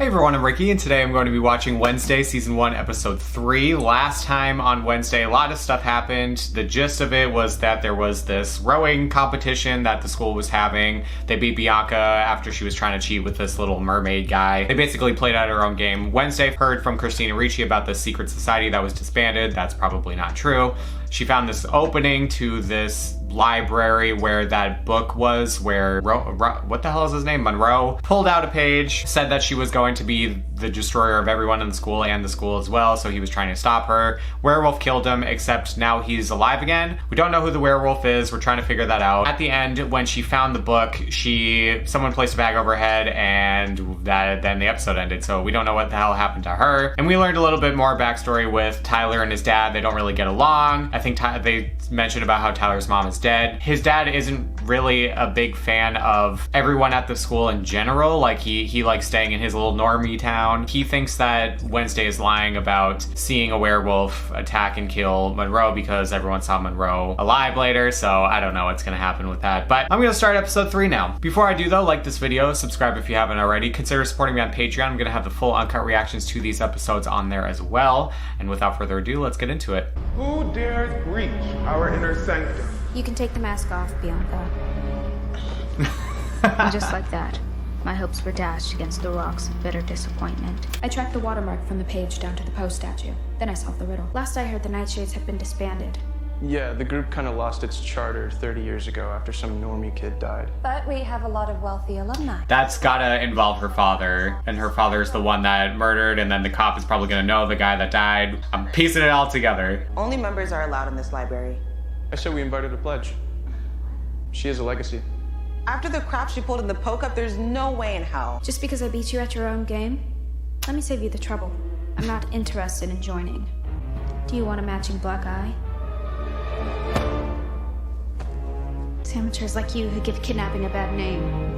Hey everyone, I'm Ricky, and today I'm going to be watching Wednesday, Season 1, Episode 3. Last time on Wednesday, a lot of stuff happened. The gist of it was that there was this rowing competition that the school was having. They beat Bianca after she was trying to cheat with this little mermaid guy. They basically played out her own game. Wednesday heard from Christina Ricci about the secret society that was disbanded. That's probably not true. She found this opening to this library where that book was, where what the hell is his name? Monroe pulled out a page, said that she was going to be the destroyer of everyone in the school and the school as well, so he was trying to stop her. Werewolf killed him, except now he's alive again. We don't know who the werewolf is. We're trying to figure that out. At the end, when she found the book, someone placed a bag over her head, and then the episode ended, so we don't know what the hell happened to her. And we learned a little bit more backstory with Tyler and his dad. They don't really get along. I think they mentioned about how Tyler's mom is dead. His dad isn't really a big fan of everyone at the school in general. Like he likes staying in his little normie town. He thinks that Wednesday is lying about seeing a werewolf attack and kill Monroe because everyone saw Monroe alive later, so I don't know what's gonna happen with that. But I'm gonna start episode 3 now. Before I do though, like this video, subscribe if you haven't already. Consider supporting me on Patreon. I'm gonna have the full uncut reactions to these episodes on there as well. And without further ado, let's get into it. Who dares breach our inner sanctum? You can take the mask off, Bianca. And just like that, my hopes were dashed against the rocks of bitter disappointment. I tracked the watermark from the page down to the Poe statue. Then I solved the riddle. Last I heard, the Nightshades had been disbanded. Yeah, the group kind of lost its charter 30 years ago after some normie kid died. But we have a lot of wealthy alumni. That's gotta involve her father, and her father's the one that murdered, and then the cop is probably gonna know the guy that died. I'm piecing it all together. Only members are allowed in this library. I said we invited her to pledge. She has a legacy. After the crap she pulled in the poke-up, there's no way in hell. Just because I beat you at your own game? Let me save you the trouble. I'm not interested in joining. Do you want a matching black eye? It's amateurs like you who give kidnapping a bad name.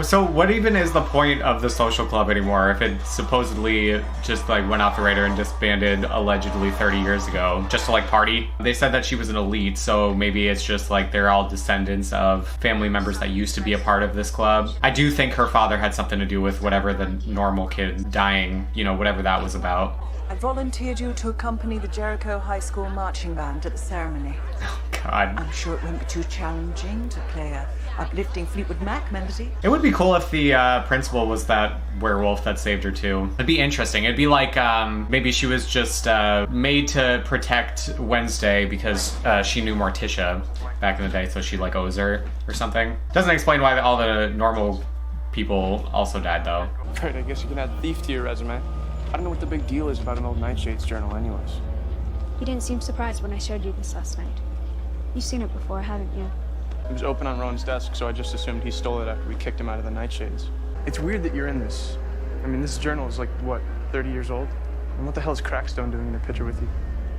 So what even is the point of the social club anymore if it supposedly just like went off the radar and disbanded allegedly 30 years ago just to like party? They said that she was an elite, so maybe it's just like they're all descendants of family members that used to be a part of this club. I do think her father had something to do with whatever the normal kid dying, you know, whatever that was about. I volunteered you to accompany the Jericho High School marching band at the ceremony. Oh God. I'm sure it won't be too challenging to play a uplifting Fleetwood Mac melody. It would be cool if the principal was that werewolf that saved her too. It'd be interesting. It'd be like maybe she was just made to protect Wednesday because she knew Morticia back in the day, so she like owes her or something. Doesn't explain why all the normal people also died though. Right, I guess you can add thief to your resume. I don't know what the big deal is about an old Nightshades journal anyways. You didn't seem surprised when I showed you this last night. You've seen it before, haven't you? It was open on Rowan's desk, so I just assumed he stole it after we kicked him out of the Nightshades. It's weird that you're in this. I mean, this journal is like, what, 30 years old? And what the hell is Crackstone doing in a picture with you?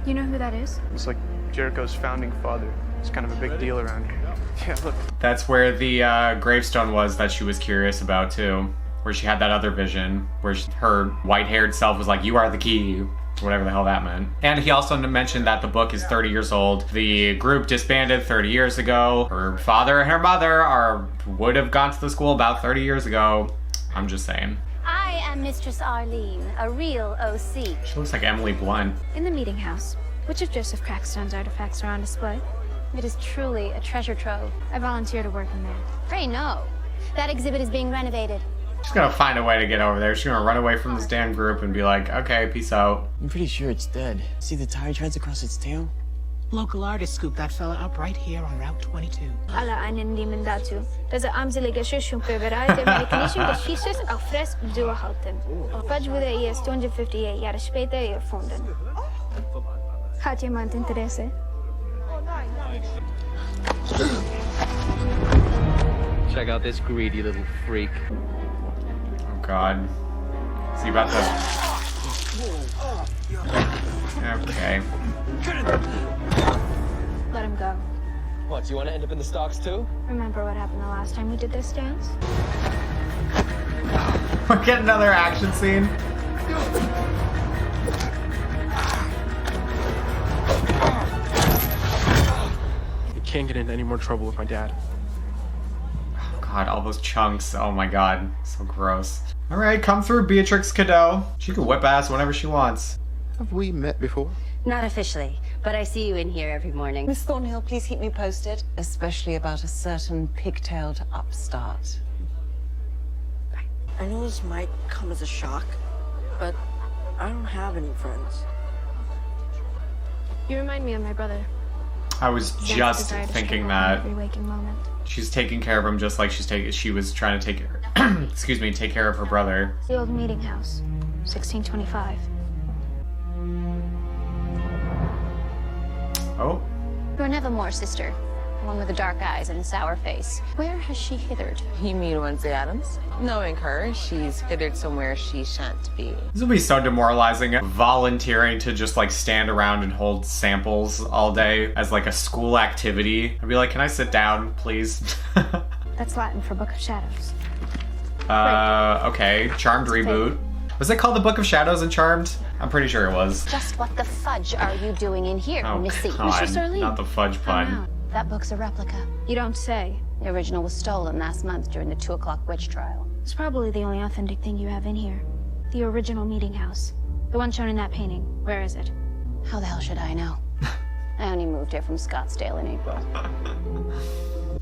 You know who that is? It's like Jericho's founding father. It's kind of a big deal around here. Yeah, look. That's where the gravestone was that she was curious about too, where she had that other vision where her white-haired self was like, you are the key, whatever the hell that meant. And he also mentioned that the book is 30 years old. The group disbanded 30 years ago. Her father and her mother would have gone to the school about 30 years ago. I'm just saying. I am Mistress Arlene, a real OC. She looks like Emily Blunt. In the meeting house. Which of Joseph Crackstone's artifacts are on display? It is truly a treasure trove. I volunteer to work in there. Pray no. That exhibit is being renovated. She's gonna find a way to get over there. She's gonna run away from this damn group and be like, okay, peace out. I'm pretty sure it's dead. See the tire treads across its tail? Local artists scooped that fella up right here on Route 22. Alla einen lieben dazu. Das ist armselige Schuschumpeverei, der amerikanische Geschichte auf Fress durchhalten. Fudge wurde erst 258 Jahre später erfunden. Hat jemand Interesse? Check out this greedy little freak. Oh God. Is he about to... Okay. Let him go. What, do you want to end up in the stocks too? Remember what happened the last time we did this dance? We'll get another action scene. You can't get into any more trouble with my dad. God, all those chunks. Oh my god. So gross. Alright, come through, Beatrix Cadeau. She can whip ass whenever she wants. Have we met before? Not officially, but I see you in here every morning. Miss Thornhill, please keep me posted, especially about a certain pigtailed upstart. I know this might come as a shock, but I don't have any friends. You remind me of my brother. I was just thinking that. Every waking moment. She's taking care of him just like she was trying to take excuse me, take care of her brother. The old meeting house, 1625. Oh. Your Nevermore sister, the one with the dark eyes and the sour face. Where has she hithered? You mean Wednesday Addams? Knowing her, she's hithered somewhere she shan't be. This will be so demoralizing. Volunteering to just like stand around and hold samples all day as like a school activity. I'd be like, can I sit down, please? That's Latin for Book of Shadows. Okay. Charmed reboot. Was it called the Book of Shadows and Charmed? I'm pretty sure it was. Just what the fudge are you doing in here, Oh, Missy? God. Mr. Sirleaf? Not the fudge pun. That book's a replica. You don't say. The original was stolen last month during the 2 o'clock witch trial. It's probably the only authentic thing you have in here. The original meeting house. The one shown in that painting. Where is it? How the hell should I know? I only moved here from Scottsdale in April.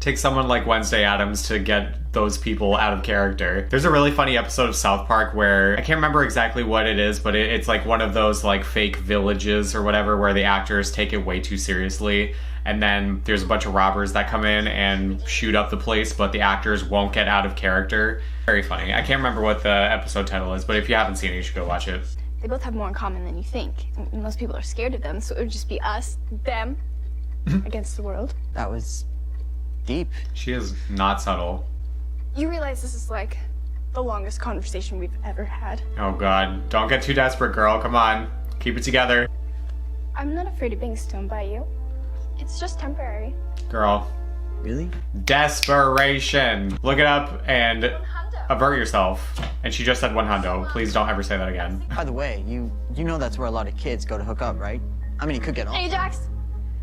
Take someone like Wednesday Addams to get those people out of character. There's a really funny episode of South Park where I can't remember exactly what it is, but it's like one of those like fake villages or whatever where the actors take it way too seriously. And then there's a bunch of robbers that come in and shoot up the place, but the actors won't get out of character. Very funny. I can't remember what the episode title is, but if you haven't seen it, you should go watch it. They both have more in common than you think. Most people are scared of them, so it would just be us, them, against the world. That was deep. She is not subtle. You realize this is like the longest conversation we've ever had. Oh god, don't get too desperate, girl. Come on, keep it together. I'm not afraid of being stoned by you. It's just temporary. Girl. Really? Desperation. Look it up and avert yourself. And she just said 100. Please don't ever say that again. By the way, you know that's where a lot of kids go to hook up, right? I mean, you could get on. Ajax,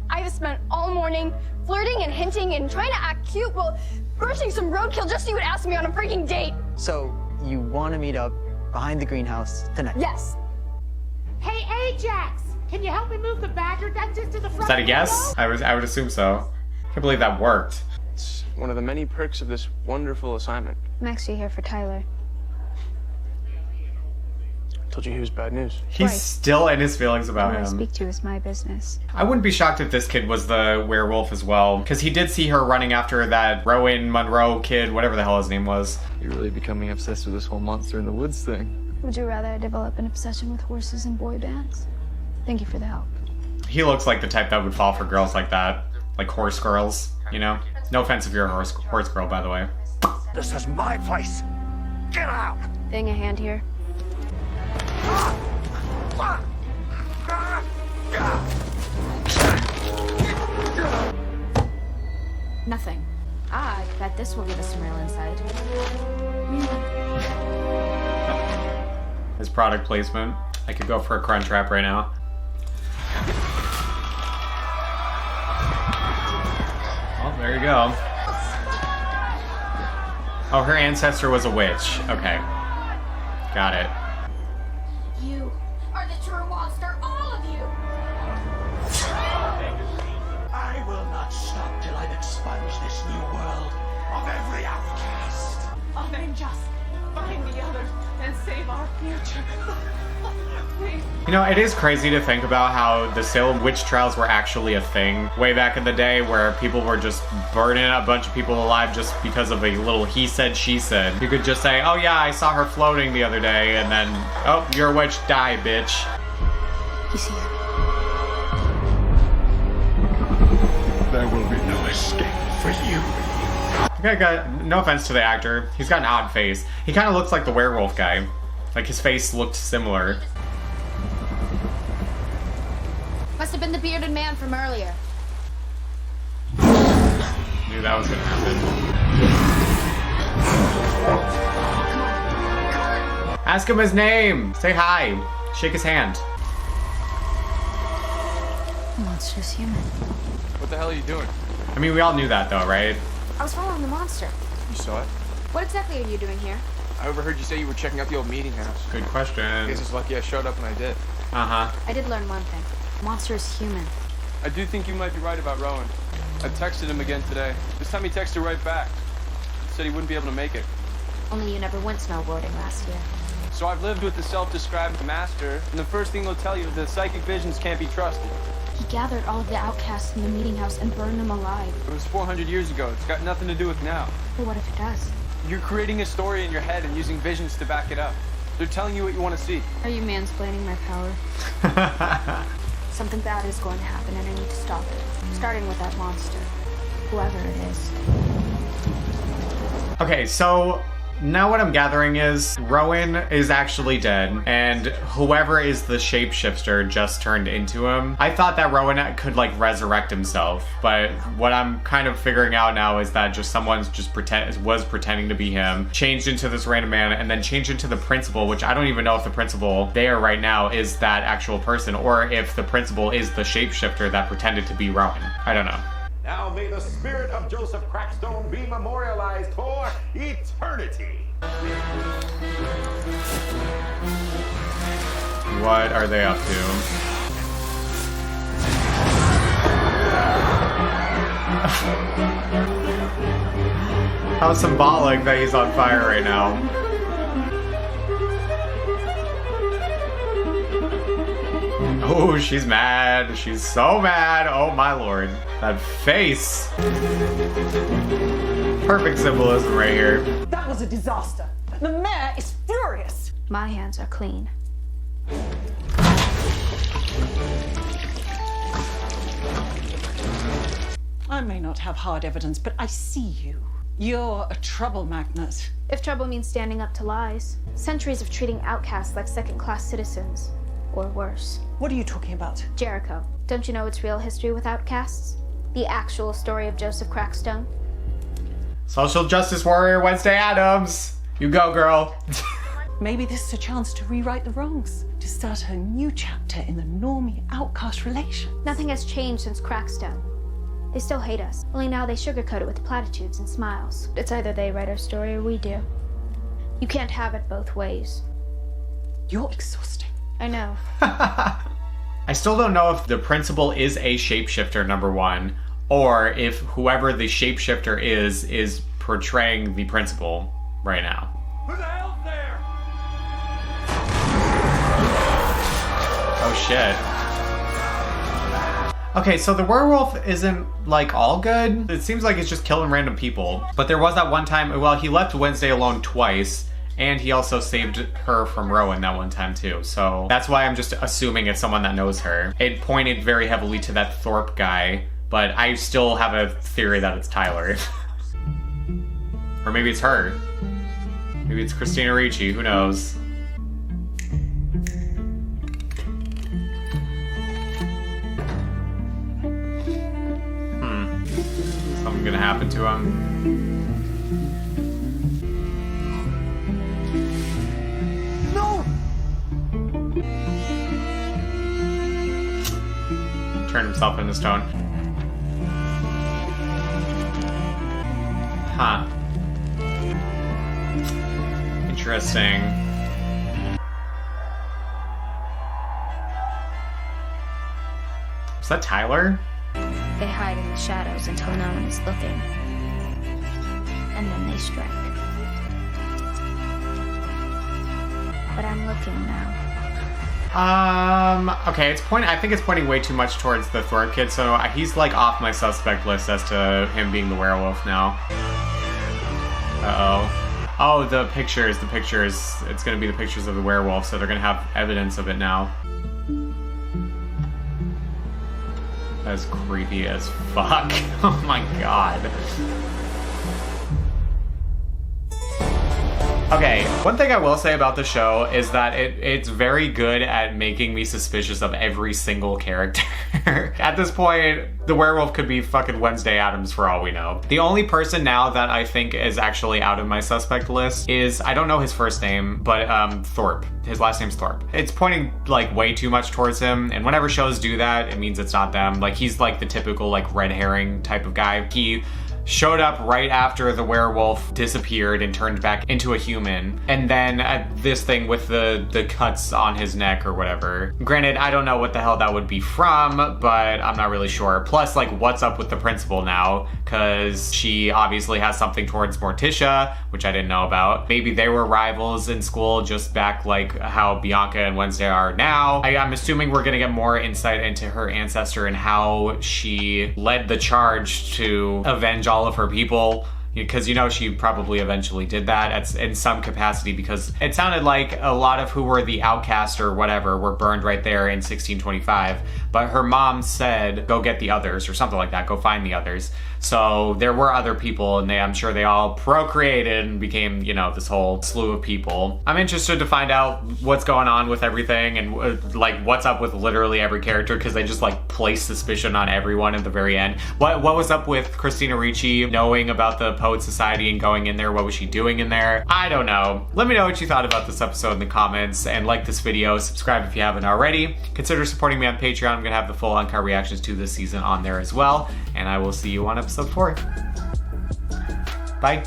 I have spent all morning flirting and hinting and trying to act cute while brushing some roadkill just so you would ask me on a freaking date. So, you want to meet up behind the greenhouse tonight? Yes. Hey, Ajax! Can you help me move the badger dentist to the front? Is that a guess? I would assume so. Can't believe that worked. It's one of the many perks of this wonderful assignment. I'm actually here for Tyler. Told you he was bad news. He's still in his feelings about Who I him. speak to is my business. I wouldn't be shocked if this kid was the werewolf as well, because he did see her running after that Rowan Monroe kid, whatever the hell his name was. You're really becoming obsessed with this whole monster in the woods thing. Would you rather I develop an obsession with horses and boy bands? Thank you for the help. He looks like the type that would fall for girls like that. Like horse girls, you know? No offense if you're a horse girl, by the way. This is my place. Get out! Thing a hand here. Nothing. I bet this will give us some real insight. His product placement. I could go for a crunch wrap right now. Oh, there you go. Oh, her ancestor was a witch. Okay. Got it. You are the true monster, all of you! I will not stop till I've expunged this new world of every outcast. Avenge us, find the others, and save our future. Please. You know, it is crazy to think about how the Salem witch trials were actually a thing way back in the day, where people were just burning a bunch of people alive just because of a little he said, she said. You could just say, oh yeah, I saw her floating the other day, and then, oh, you're a witch, die, bitch. He's here. There will be no escape for you. Okay, no offense to the actor. He's got an odd face. He kind of looks like the werewolf guy. Like, his face looked similar. Must have been the bearded man from earlier. Knew that was gonna happen. Ask him his name! Say hi! Shake his hand. The monster's human. What the hell are you doing? I mean, we all knew that though, right? I was following the monster. You saw it? What exactly are you doing here? I overheard you say you were checking out the old meeting house. Good question. I guess it's lucky I showed up when I did. Uh-huh. I did learn one thing. Monster is human. I do think you might be right about Rowan. I texted him again today. This time he texted right back. He said he wouldn't be able to make it. Only you never went snowboarding last year. So I've lived with the self-described master, and the first thing he'll tell you is that psychic visions can't be trusted. He gathered all of the outcasts in the meeting house and burned them alive. It was 400 years ago. It's got nothing to do with now. But what if it does? You're creating a story in your head and using visions to back it up. They're telling you what you want to see. Are you mansplaining my power? Something bad is going to happen and I need to stop it. Starting with that monster. Whoever it is. Okay, so now what I'm gathering is Rowan is actually dead, and whoever is the shapeshifter just turned into him. I thought that Rowan could like resurrect himself, but what I'm kind of figuring out now is that just someone's just was pretending to be him, changed into this random man, and then changed into the principal, which I don't even know if the principal there right now is that actual person, or if the principal is the shapeshifter that pretended to be Rowan. I don't know. Now may the spirit of Joseph Crackstone be memorialized for eternity. What are they up to? How symbolic that he's on fire right now. Oh, she's mad. She's so mad. Oh my lord. That face. Perfect symbolism right here. That was a disaster. The mayor is furious. My hands are clean. I may not have hard evidence, but I see you. You're a trouble magnet. If trouble means standing up to lies, centuries of treating outcasts like second-class citizens, or worse. What are you talking about? Jericho. Don't you know its real history with outcasts? The actual story of Joseph Crackstone? Social justice warrior Wednesday Addams. You go, girl. Maybe this is a chance to rewrite the wrongs, to start a new chapter in the normie-outcast relation. Nothing has changed since Crackstone. They still hate us, only now they sugarcoat it with platitudes and smiles. It's either they write our story or we do. You can't have it both ways. You're exhausting. I know. I still don't know if the principal is a shapeshifter, number one, or if whoever the shapeshifter is portraying the principal right now. Who the hell's there? Oh shit. Okay, so the werewolf isn't like all good. It seems like it's just killing random people. But there was that one time, well, he left Wednesday alone twice, and he also saved her from Rowan that one time too. So that's why I'm just assuming it's someone that knows her. It pointed very heavily to that Thorpe guy, but I still have a theory that it's Tyler. Or maybe it's her. Maybe it's Christina Ricci, who knows? Something gonna happen to him. No! Turned himself into stone. Huh. Interesting. Is that Tyler? They hide in the shadows until no one is looking. And then they strike. But I'm looking now. Okay, I think it's pointing way too much towards the Thorpe kid, so he's like off my suspect list as to him being the werewolf now. Uh-oh. Oh, the pictures, it's gonna be the pictures of the werewolf, so they're gonna have evidence of it now. That's creepy as fuck. Oh my god. Okay, one thing I will say about the show is that it's very good at making me suspicious of every single character. At this point, the werewolf could be fucking Wednesday Addams for all we know. The only person now that I think is actually out of my suspect list is, I don't know his first name, but Thorpe. His last name's Thorpe. It's pointing like way too much towards him, and whenever shows do that, it means it's not them. Like, he's like the typical like red herring type of guy. He showed up right after the werewolf disappeared and turned back into a human. And then this thing with the cuts on his neck or whatever. Granted, I don't know what the hell that would be from, but I'm not really sure. Plus, like, what's up with the principal now? Because she obviously has something towards Morticia, which I didn't know about. Maybe they were rivals in school, just back like how Bianca and Wednesday are now. I'm assuming we're gonna get more insight into her ancestor and how she led the charge to avenge all of her people. Because, you know, she probably eventually did that in some capacity, because it sounded like a lot of who were the outcasts or whatever were burned right there in 1625. But her mom said, go get the others, or something like that, go find the others. So there were other people, and I'm sure they all procreated and became, you know, this whole slew of people. I'm interested to find out what's going on with everything and like what's up with literally every character, because they just like place suspicion on everyone at the very end. What was up with Christina Ricci knowing about the Poet Society and going in there? What was she doing in there? I don't know. Let me know what you thought about this episode in the comments, and like this video, subscribe if you haven't already. Consider supporting me on Patreon. I'm gonna have the full uncut reactions to this season on there as well, and I will see you on episode 4. Bye.